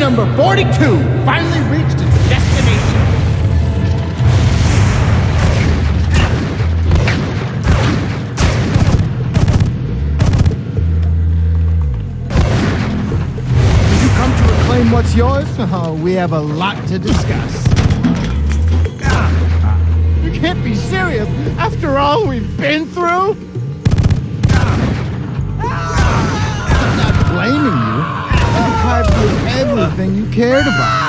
number 42 finally reached its destination. Did you come to reclaim what's yours? Oh, we have a lot to discuss. You can't be serious after all we've been through. I'm not blaming you. I deprived you of everything you cared about.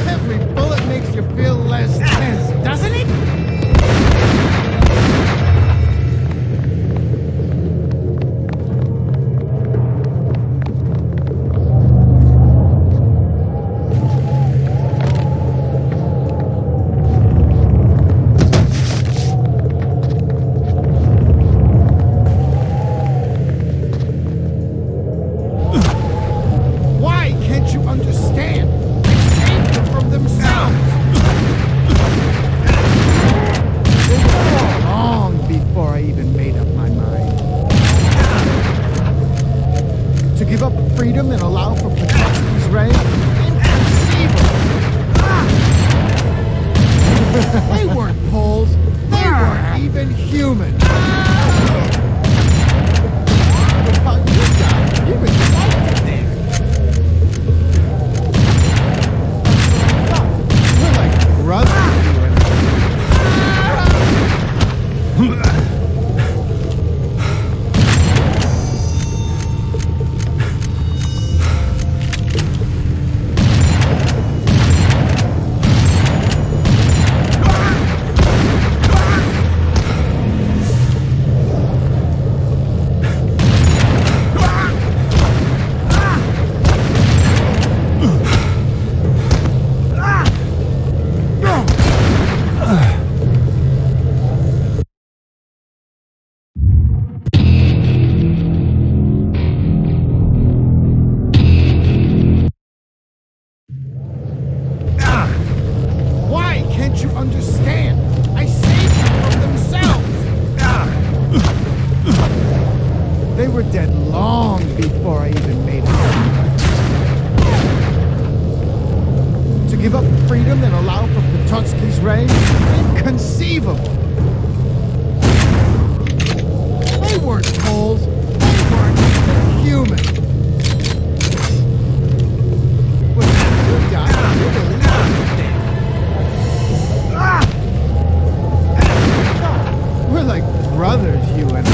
Every bullet makes you feel less tense, doesn't it? Freedom and allow for Intoxicate's reign? Inconceivable! They weren't Poles. They weren't even human. What about you guys? You were delighted there. We're like brothers, you and I. Can't you understand? I saved them from themselves! They were dead long before I even made it. To give up freedom and allow for Intoxicate's reign? Inconceivable! They weren't Poles. They weren't even human. When you died, you really understand. We're like brothers, you and I.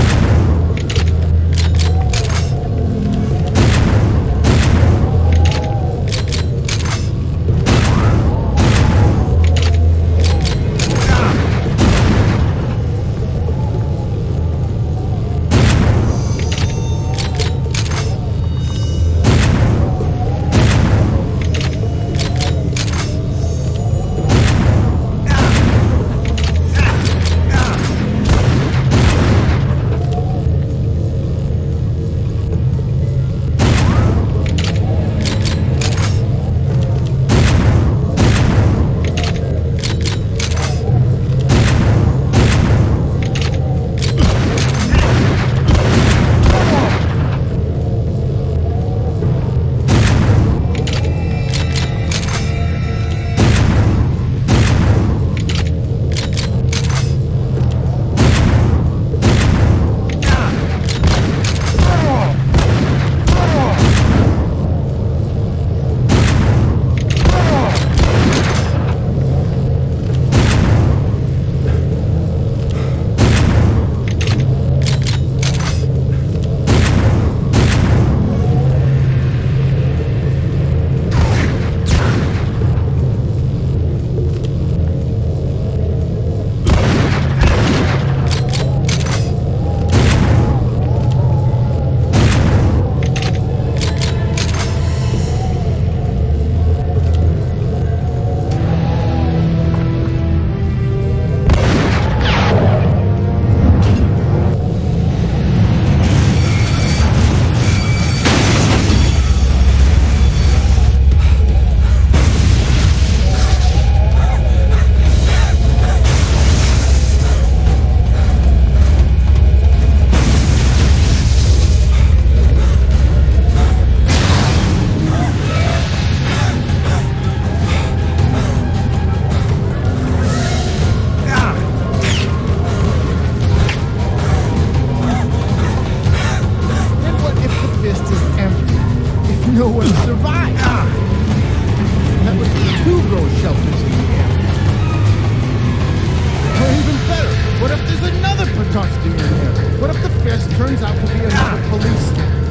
office turns out to be another police station.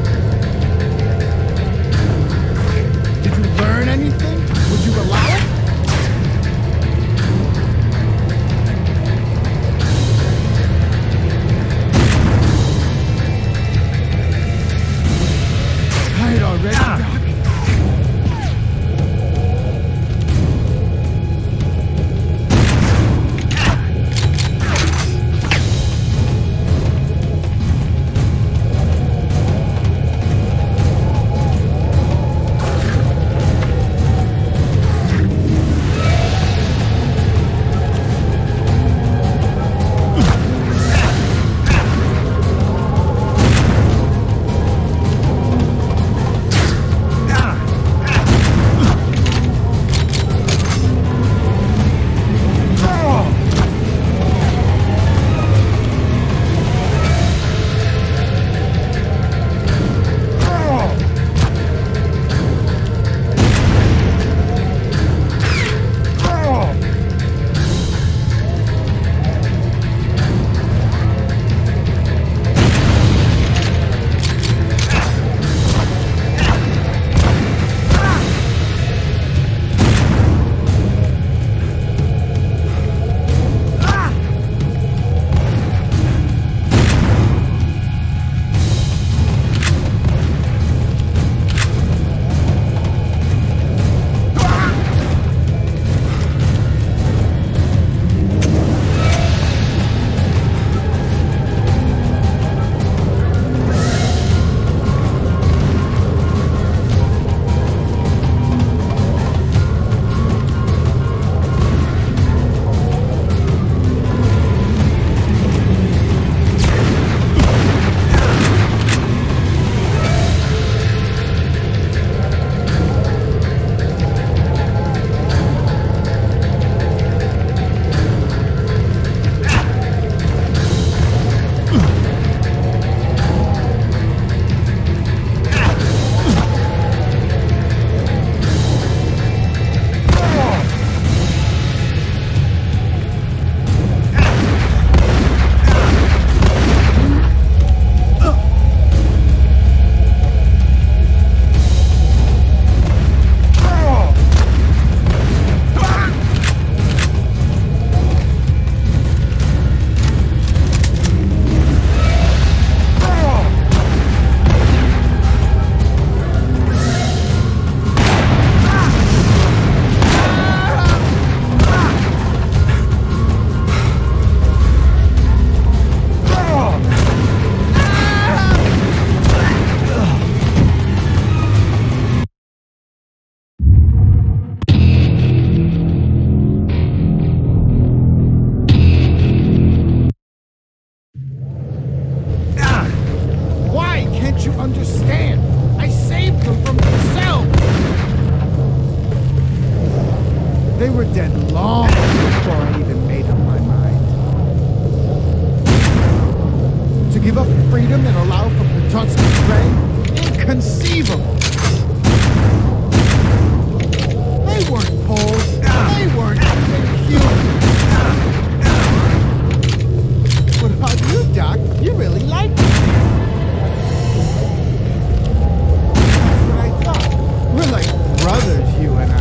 Did you learn anything? Would you allow it? Tired already, Doc? Understand? I saved them from themselves! They were dead long before I even made up my mind. To give up freedom and allow for Intoxicate reign? Inconceivable! They weren't Poles. They weren't even human. What about you, Doc? You really like me. We're like brothers, you and I.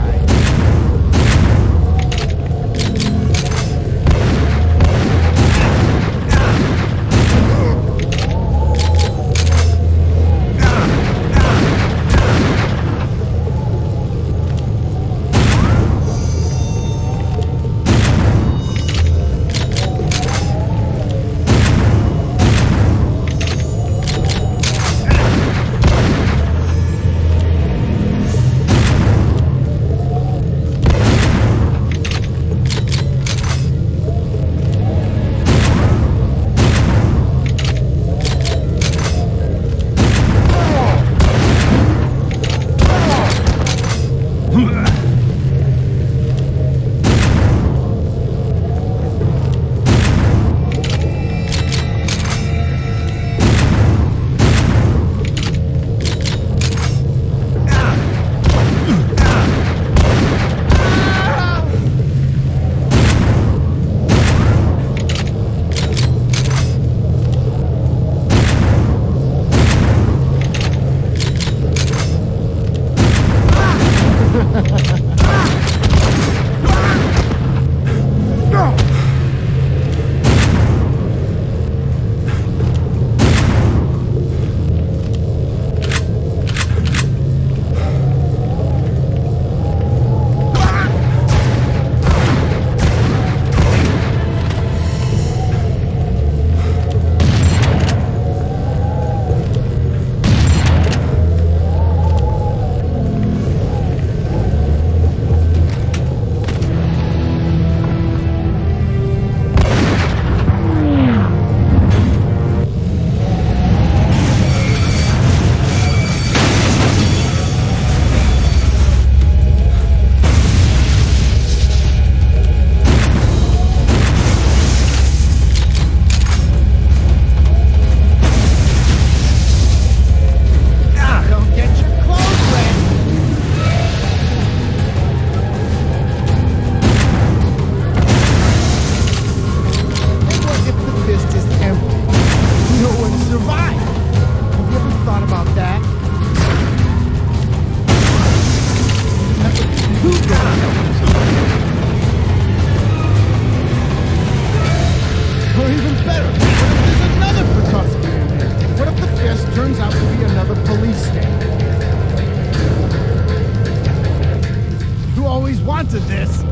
onto this.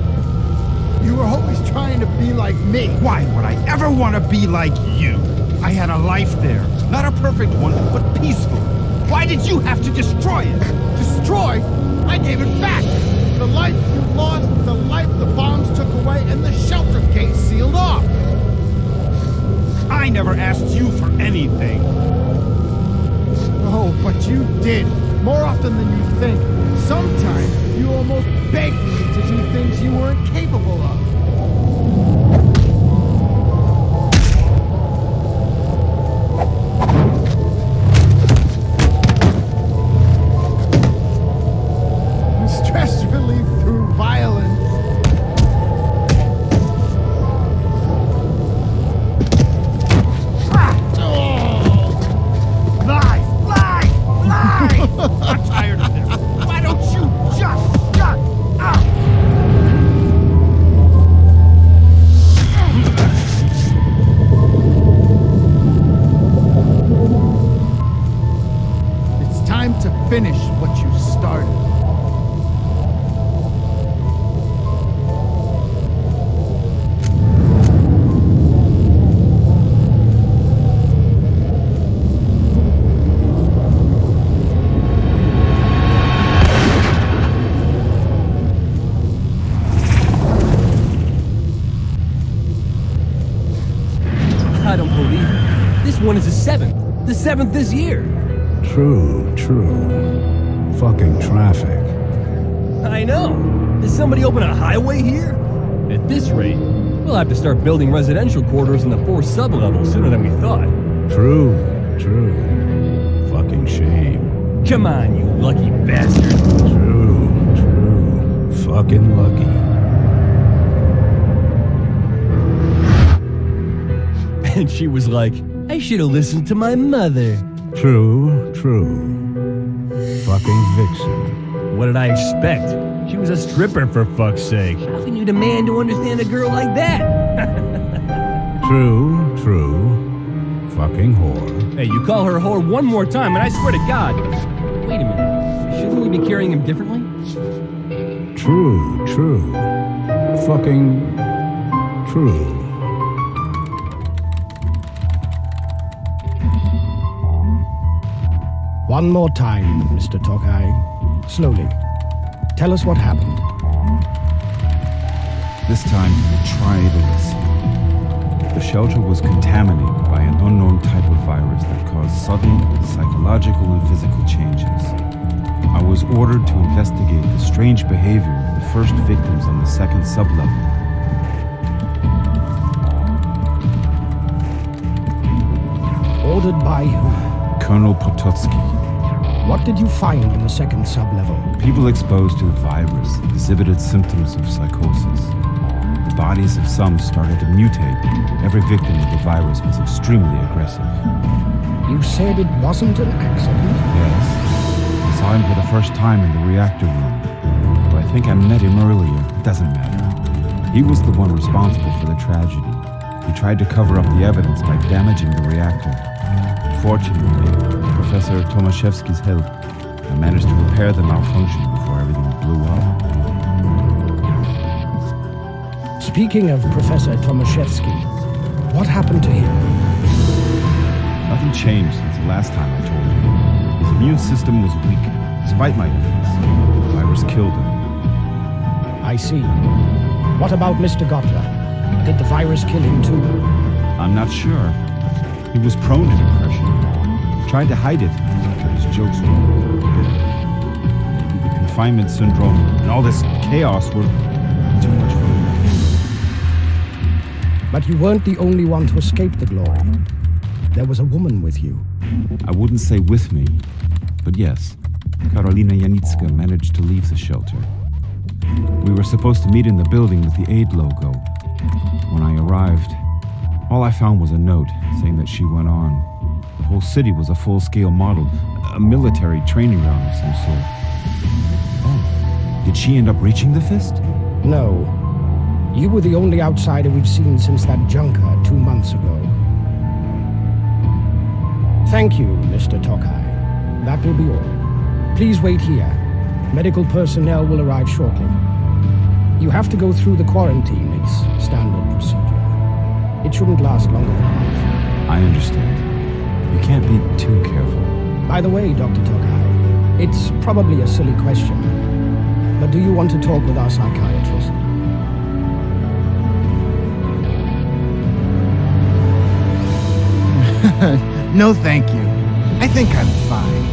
You were always trying to be like me. Why would I ever want to be like you? I had a life there. Not a perfect one, but peaceful. Why did you have to destroy it? Destroy? I gave it back. The life you lost, the life the bombs took away, and the shelter gate sealed off. I never asked you for anything. Oh, but you did. More often than you think. Sometimes you almost begged me to do things you weren't capable of. Stress relief through violence. I'm tired of this. Why don't you just shut up? It's time to finish what you started. I don't believe it. This one is the seventh. The seventh this year. True. Fucking traffic. I know. Did somebody open a highway here? At this rate, we'll have to start building residential quarters in the 4 sub-levels sooner than we thought. True. Fucking shame. Come on, you lucky bastard. True. Fucking lucky. And she was like, I should have listened to my mother. True. Fucking vixen. What did I expect? She was a stripper, for fuck's sake. How can you demand to understand a girl like that? True. Fucking whore. Hey, you call her a whore one more time, and I swear to God. Wait a minute. Shouldn't we be carrying him differently? True. Fucking true. One more time, Mr. Tokai. Slowly. Tell us what happened. This time, try to listen. The shelter was contaminated by an unknown type of virus that caused sudden psychological and physical changes. I was ordered to investigate the strange behavior of the first victims on the second sublevel. Ordered by who? Colonel Potocki. What did you find in the second sublevel? People exposed to the virus exhibited symptoms of psychosis. The bodies of some started to mutate. Every victim of the virus was extremely aggressive. You said it wasn't an accident? Yes. I saw him for the first time in the reactor room. Though I think I met him earlier. It doesn't matter. He was the one responsible for the tragedy. He tried to cover up the evidence by damaging the reactor. Fortunately, with Professor Tomaszewski's help, I managed to repair the malfunction before everything blew up. Speaking of Professor Tomaszewski, what happened to him? Nothing changed since the last time I told you. His immune system was weak, despite my efforts. The virus killed him. I see. What about Mr. Gotler? Did the virus kill him too? I'm not sure. He was prone to depression. Tried to hide it, but his jokes were bitter. Maybe the confinement syndrome and all this chaos were too much for him. But you weren't the only one to escape the glory. There was a woman with you. I wouldn't say with me, but yes, Karolina Janicka managed to leave the shelter. We were supposed to meet in the building with the aid logo. When I arrived, all I found was a note saying that she went on. The whole city was a full-scale model, a military training ground of some sort. Oh, did she end up reaching the fist? No. You were the only outsider we've seen since that junker 2 months ago. Thank you, Mr. Tokai. That will be all. Please wait here. Medical personnel will arrive shortly. You have to go through the quarantine. It's standard procedure. It shouldn't last longer than a month. I understand. You can't be too careful. By the way, Dr. Tokai, it's probably a silly question, but do you want to talk with our psychiatrist? No, thank you. I think I'm fine.